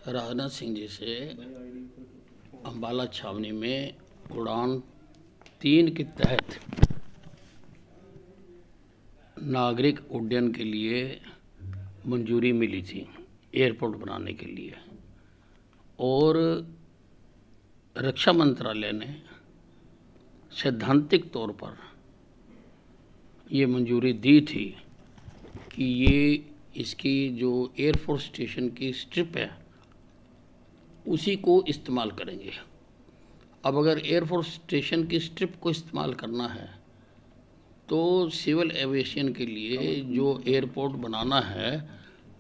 राजनाथ सिंह जी से अम्बाला छावनी में उड़ान 3 के तहत नागरिक उड्डयन के लिए मंजूरी मिली थी एयरपोर्ट बनाने के लिए, और रक्षा मंत्रालय ने सैद्धांतिक तौर पर ये मंजूरी दी थी कि ये इसकी जो एयरफोर्स स्टेशन की स्ट्रिप है उसी को इस्तेमाल करेंगे। अब अगर एयरफोर्स स्टेशन की स्ट्रिप को इस्तेमाल करना है तो सिविल एविएशन के लिए जो एयरपोर्ट बनाना है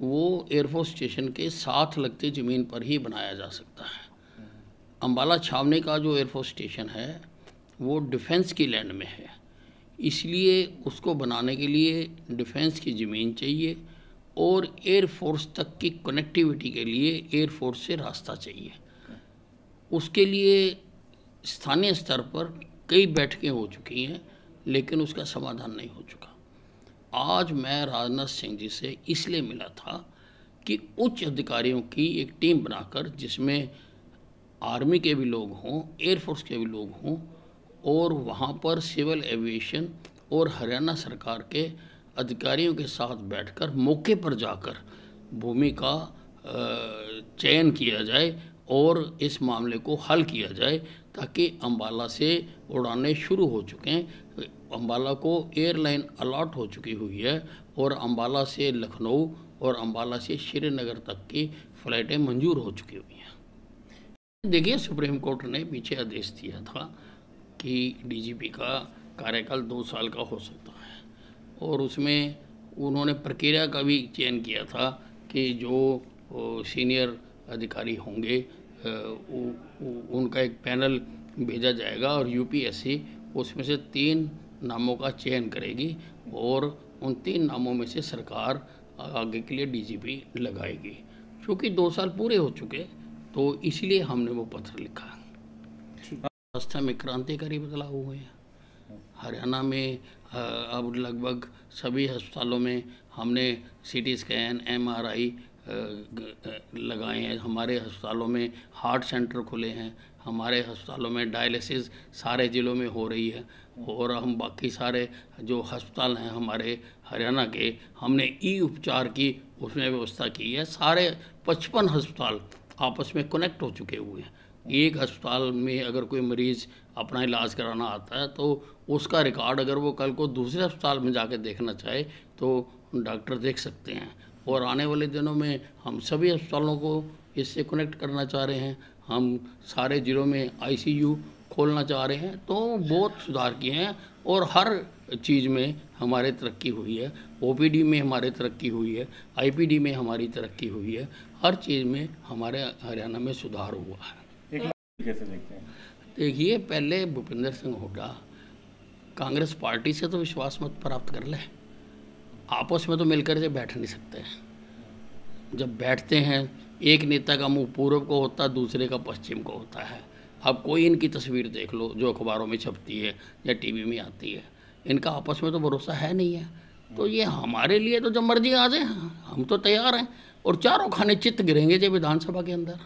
वो एयरफोर्स स्टेशन के साथ लगती ज़मीन पर ही बनाया जा सकता है। अम्बाला छावनी का जो एयरफोर्स स्टेशन है वो डिफेंस की लैंड में है, इसलिए उसको बनाने के लिए डिफेंस की ज़मीन चाहिए और एयरफोर्स तक की कनेक्टिविटी के लिए एयरफोर्स से रास्ता चाहिए। उसके लिए स्थानीय स्तर पर कई बैठकें हो चुकी हैं, लेकिन उसका समाधान नहीं हो चुका। आज मैं राजनाथ सिंह जी से इसलिए मिला था कि उच्च अधिकारियों की एक टीम बनाकर, जिसमें आर्मी के भी लोग हों, एयरफोर्स के भी लोग हों, और वहाँ पर सिविल एविएशन और हरियाणा सरकार के अधिकारियों के साथ बैठकर मौके पर जाकर भूमि का चयन किया जाए और इस मामले को हल किया जाए, ताकि अम्बाला से उड़ानें शुरू हो चुके हैं। अम्बाला को एयरलाइन अलॉट हो चुकी हुई है और अम्बाला से लखनऊ और अम्बाला से श्रीनगर तक की फ़्लाइटें मंजूर हो चुकी हुई हैं। देखिए, सुप्रीम कोर्ट ने पीछे आदेश दिया था कि डीजीपी का कार्यकाल 2 साल का हो सकता है, और उसमें उन्होंने प्रक्रिया का भी चयन किया था कि जो सीनियर अधिकारी होंगे उनका एक पैनल भेजा जाएगा और यूपीएससी उसमें से 3 नामों का चयन करेगी और उन 3 नामों में से सरकार आगे के लिए डीजीपी लगाएगी। क्योंकि 2 साल पूरे हो चुके तो इसलिए हमने वो पत्र लिखा। व्यवस्था में क्रांतिकारी बदलाव हुए हैं। हरियाणा में अब लगभग सभी अस्पतालों में हमने सीटी स्कैन, एमआरआई लगाए हैं। हमारे अस्पतालों में हार्ट सेंटर खुले हैं। हमारे अस्पतालों में डायलिसिस सारे ज़िलों में हो रही है, और हम बाकी सारे जो अस्पताल हैं हमारे हरियाणा के, हमने ई उपचार की उसमें व्यवस्था की है। सारे 55 अस्पताल आपस में कनेक्ट हो चुके हुए हैं। एक अस्पताल में अगर कोई मरीज़ अपना इलाज कराना आता है तो उसका रिकॉर्ड अगर वो कल को दूसरे अस्पताल में जाकर देखना चाहे तो डॉक्टर देख सकते हैं। और आने वाले दिनों में हम सभी अस्पतालों को इससे कनेक्ट करना चाह रहे हैं। हम सारे ज़िलों में आईसीयू खोलना चाह रहे हैं। तो बहुत सुधार किए हैं और हर चीज़ में हमारे तरक्की हुई है। ओपीडी में हमारे तरक्की हुई है, आईपीडी में हमारी तरक्की हुई है। हर चीज़ में हमारे हरियाणा में सुधार हुआ है। कैसे देखते हैं? देखिए, पहले भूपेंद्र सिंह हुड्डा कांग्रेस पार्टी से तो विश्वास मत प्राप्त कर ले। आपस में तो मिलकर से बैठ नहीं सकते। जब बैठते हैं एक नेता का मुंह पूर्व को होता है, दूसरे का पश्चिम को होता है। अब कोई इनकी तस्वीर देख लो जो अखबारों में छपती है या टीवी में आती है, इनका आपस में तो भरोसा है नहीं है। तो ये हमारे लिए तो जब मर्जी आ जाए हम तो तैयार हैं, और चारों खाने चित्त गिरेंगे जो विधानसभा के अंदर।